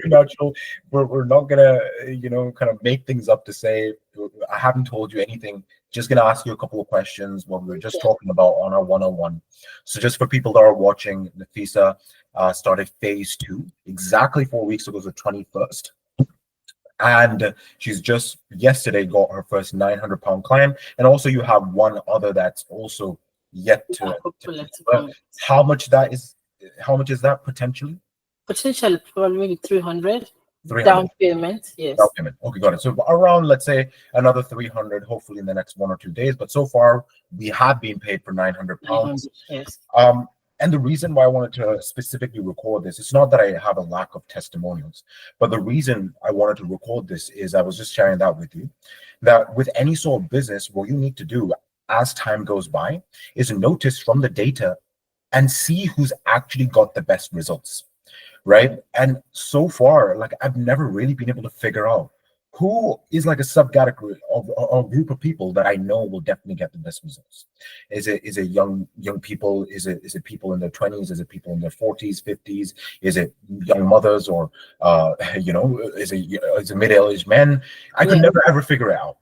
very natural. We're not gonna, kind of make things up to say, I haven't told you anything. Just gonna ask you a couple of questions what we were just talking about on our one-on-one. So just for people that are watching, Nafisa started phase 2 exactly 4 weeks ago, the 21st. And she's just yesterday got her first 900-pound client. And also you have one other that's also yet to how much is that potentially? Potentially probably maybe 300. Down payment, yes. Down payment. Okay, got it. So around, let's say, another 300, hopefully in the next 1 or 2 days. But so far, we have been paid for 900 pounds. Yes. And the reason why I wanted to specifically record this, it's not that I have a lack of testimonials, but the reason I wanted to record this is I was just sharing that with you, that with any sort of business, what you need to do as time goes by is notice from the data and see who's actually got the best results. Right. And so far, like, I've never really been able to figure out who is like a subcategory of a group of people that I know will definitely get the best results. Is it young people? Is it people in their 20s? Is it people in their 40s, 50s? Is it young mothers, or is it middle-aged men? I could never ever figure it out.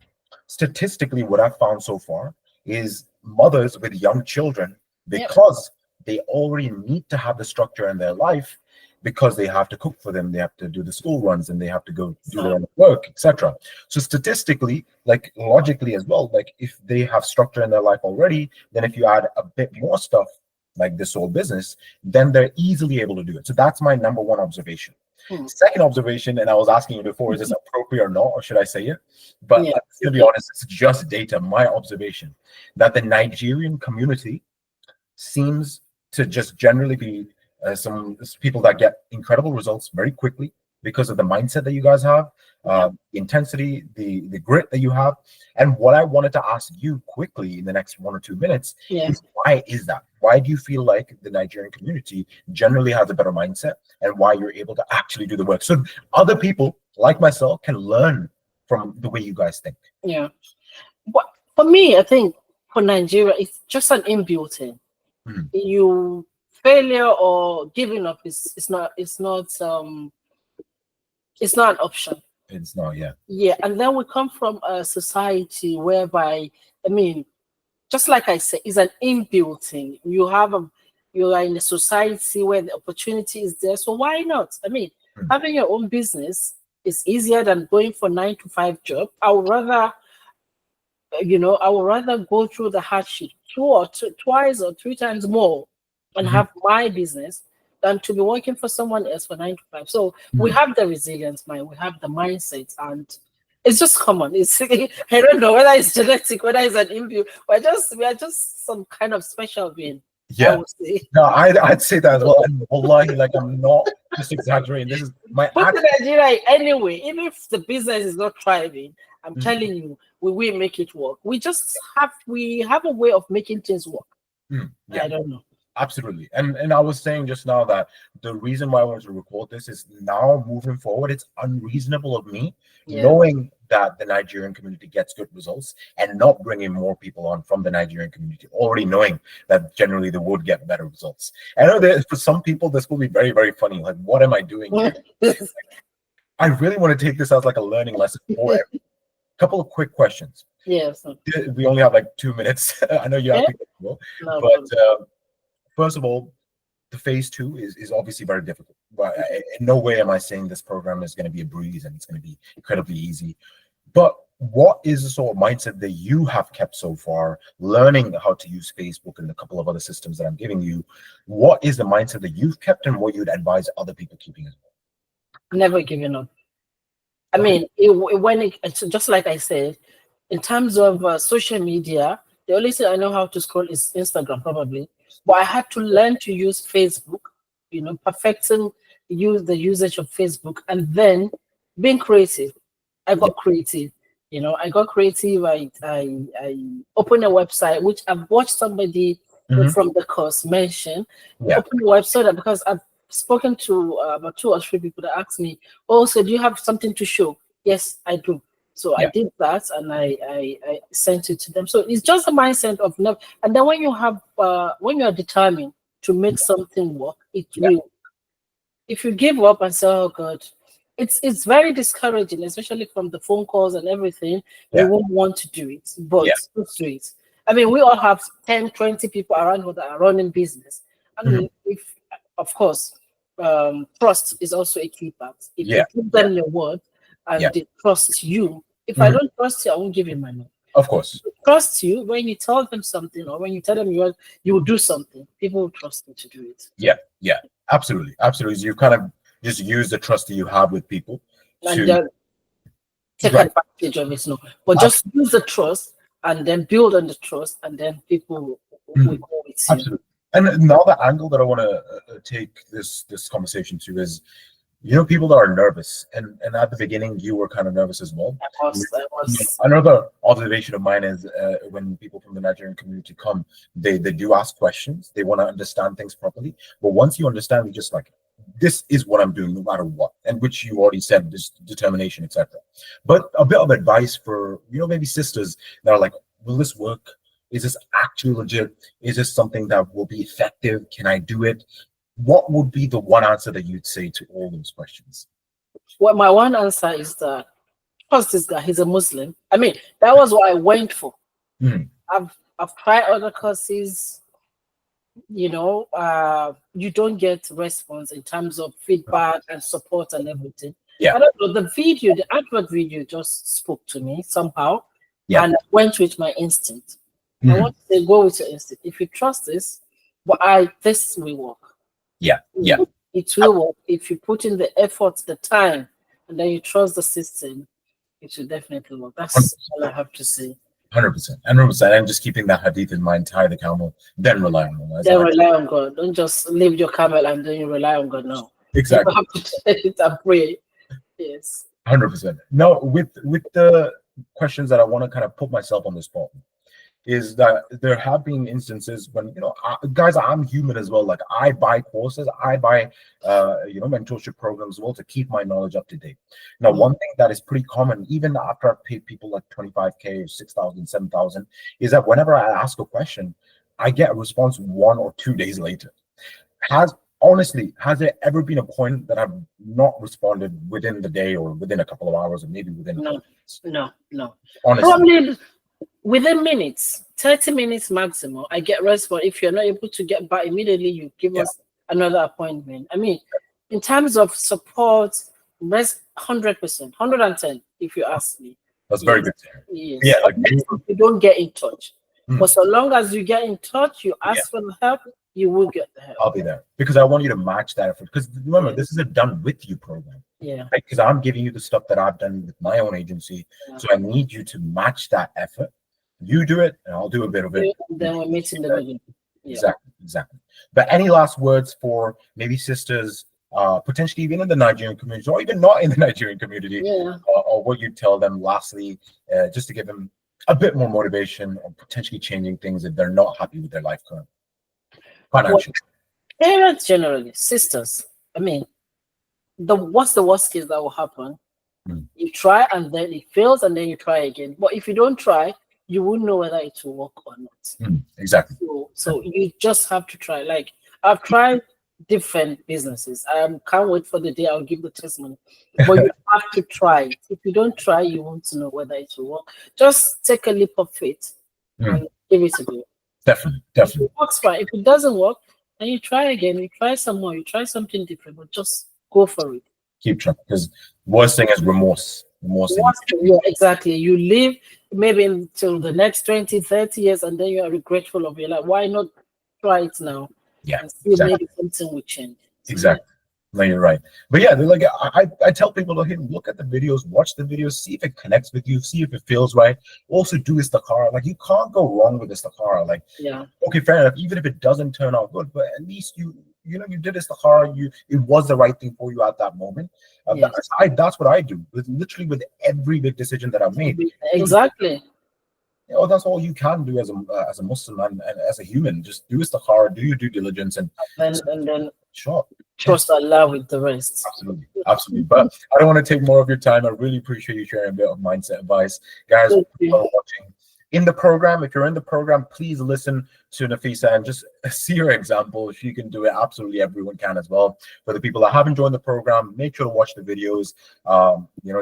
Statistically, what I've found so far is mothers with young children, because they already need to have the structure in their life, because they have to cook for them, they have to do the school runs, and they have to go do their own work, etc. So statistically, like logically as well, like if they have structure in their life already, then if you add a bit more stuff like this whole business, then they're easily able to do it. So that's my number one observation. Second observation, and I was asking you before, is this appropriate or not, or should I say it? But to be honest, it's just data, my observation, that the Nigerian community seems to just generally be some people that get incredible results very quickly because of the mindset that you guys have, the intensity, the grit that you have. And what I wanted to ask you quickly in the next 1 or 2 minutes is, why is that? Why do you feel like the Nigerian community generally has a better mindset, and why you're able to actually do the work so other people like myself can learn from the way you guys think? Yeah. But for me, I think for Nigeria, it's just an inbuilt in. You failure or giving up it's not an option. It's not. And then we come from a society whereby, I mean, just like I said, it's an inbuilt thing. You are in a society where the opportunity is there, so why not? I mean, having your own business is easier than going for 9-to-5 job. I would rather go through the hardship twice or 3 times more and have my business than to be working for someone else for 9-to-5. So we have the resilience mind, we have the mindset, and it's just common. It's I don't know whether it's genetic, whether it's an inbuilt. We are just some kind of special being. Yeah. No, I'd say that as well. And wallahi, like, I'm not just exaggerating. This is my. But in Nigeria, anyway, even if the business is not thriving, I'm telling you, we will make it work. We have a way of making things work. I don't know. Absolutely. And I was saying just now that the reason why I wanted to record this is, now moving forward, it's unreasonable of me knowing that the Nigerian community gets good results and not bringing more people on from the Nigerian community, already knowing that generally they would get better results. I know that for some people this will be very, very funny. Like, what am I doing here? I really want to take this as like a learning lesson for everyone. Couple of quick questions. Yes. We only have like 2 minutes. I know you have to go, but first of all, the phase 2 is obviously very difficult. But in no way am I saying this program is going to be a breeze and it's going to be incredibly easy. But what is the sort of mindset that you have kept so far, learning how to use Facebook and a couple of other systems that I'm giving you? What is the mindset that you've kept, and what you'd advise other people keeping as well? Never giving up. I mean, it's just like I said, in terms of social media, the only thing I know how to scroll is Instagram, probably. But I had to learn to use Facebook, perfecting the usage of Facebook, and then being creative. I got creative. I opened a website, which I've watched somebody from the course mention. Open a website because I've spoken to about 2 or 3 people that asked me, "Oh, so do you have something to show?" Yes, I do. So I did that, and I sent it to them. So it's just a mindset of never. And then when you are determined to make something work, it will. If you give up and say, "Oh God, it's very discouraging, especially from the phone calls and everything. Yeah. You won't want to do it, but Yeah. just do it. I mean, we all have 10, 20 people around who are running business. I mean, if of course, trust is also a key part. If Yeah. you give them your word and Yeah. they trust you, if I don't trust you, I won't give you my money. Of course. Trust you when you tell them something, or when you tell them you will do something, people will trust you to do it. Yeah. Yeah. Absolutely. Absolutely. So you kind of just use the trust that you have with people And to take advantage of it. No, but just use the trust and then build on the trust, and then people will go with you. Absolutely. And another angle that I want to take this conversation to is, people that are nervous, and at the beginning you were kind of nervous as well. I was. Another observation of mine is when people from the Nigerian community come, they do ask questions. They want to understand things properly. But once you understand, you just like, this is what I'm doing no matter what, and which you already said, this determination, etc. But a bit of advice for maybe sisters that are like, will this work? Is this actually legit? Is this something that will be effective? Can I do it? What would be the one answer that you'd say to all those questions? Well, my one answer is that, first, this guy, he's a Muslim. I mean, that was what I went for. I've tried other courses. You don't get response in terms of feedback and support and everything. Yeah. I don't know, the advert video just spoke to me somehow. Yeah. And I went with my instinct. I want to say, go with your instinct. If you trust this, this will work. Yeah. Yeah. It will work. If you put in the effort, the time, and then you trust the system, it will definitely work. That's all I have to say. 100%. 100%. And just keeping that hadith in mind, tie the camel, then rely on Allah. Then rely on God. Don't just leave your camel and then you rely on God now. Exactly. You have to take it and pray. Yes. 100%. Now, with the questions that I want to kind of put myself on the spot, is that there have been instances when guys, I'm human as well. Like, I buy courses, I buy mentorship programs as well to keep my knowledge up to date. Now, one thing that is pretty common, even after I've paid people like 25K, 6,000, 7,000, is that whenever I ask a question, I get a response 1 or 2 days later. Has there ever been a point that I've not responded within the day, or within a couple of hours, or maybe within a couple of No. Honestly. Probably within minutes, 30 minutes maximum, I get response. If you're not able to get back immediately, you give us another appointment. I mean, in terms of support, 100%, 110, if you ask me. That's very good. Yes. Yeah, like you don't get in touch. But so long as you get in touch, you ask for the help, you will get the help. I'll be there, because I want you to match that effort. Because remember, this is a done with you program. Yeah. Because I'm giving you the stuff that I've done with my own agency. So I need you to match that effort. You do it, and I'll do a bit of it. Then we're meeting the middle. Exactly. But any last words for maybe sisters, potentially even in the Nigerian community, or even not in the Nigerian community, or what you tell them lastly, just to give them a bit more motivation, or potentially changing things if they're not happy with their life currently? Financially. Well, parents generally, sisters. I mean, what's the worst case that will happen? You try and then it fails, and then you try again. But if you don't try, you won't know whether it will work or not. Exactly. So you just have to try. Like, I've tried different businesses. I can't wait for the day I'll give the testimony. But you have to try it. If you don't try, you won't know whether it will work. Just take a leap of faith and give it a go. Definitely. If it works, fine. If it doesn't work, then you try again. You try some more. You try something different, but just go for it. Keep trying, because worst thing is remorse. Yeah, exactly. You live maybe until the next 20, 30 years, and then you are regretful of your life. Why not try it now? Yeah, and see maybe something will change. Exactly. No, you're right. But yeah, like I tell people to look at the videos, watch the videos, see if it connects with you, see if it feels right. Also do istikhara. Like, you can't go wrong with istikhara. Like, okay, fair enough. Even if it doesn't turn out good, but at least you did istikhara. It was the right thing for you at that moment. That's what I do with every big decision that I've made. Exactly. That's all you can do as a Muslim and as a human. Just do istikhara, do your due diligence, and then sure, trust Allah with the rest. Absolutely. But I don't want to take more of your time. I really appreciate you sharing a bit of mindset advice, guys. Who are watching, in the program, if you're in the program, please listen to Nafisa and just see her example. If you can do it, absolutely everyone can as well. For the people that haven't joined the program, make sure to watch the videos.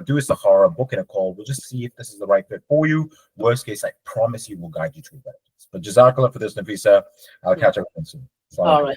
Do a Sahara, book in a call. We'll just see if this is the right fit for you. Worst case, I promise you, we'll guide you through benefits. But Jazakallah for this, Nafisa. I'll catch up with you soon. All right.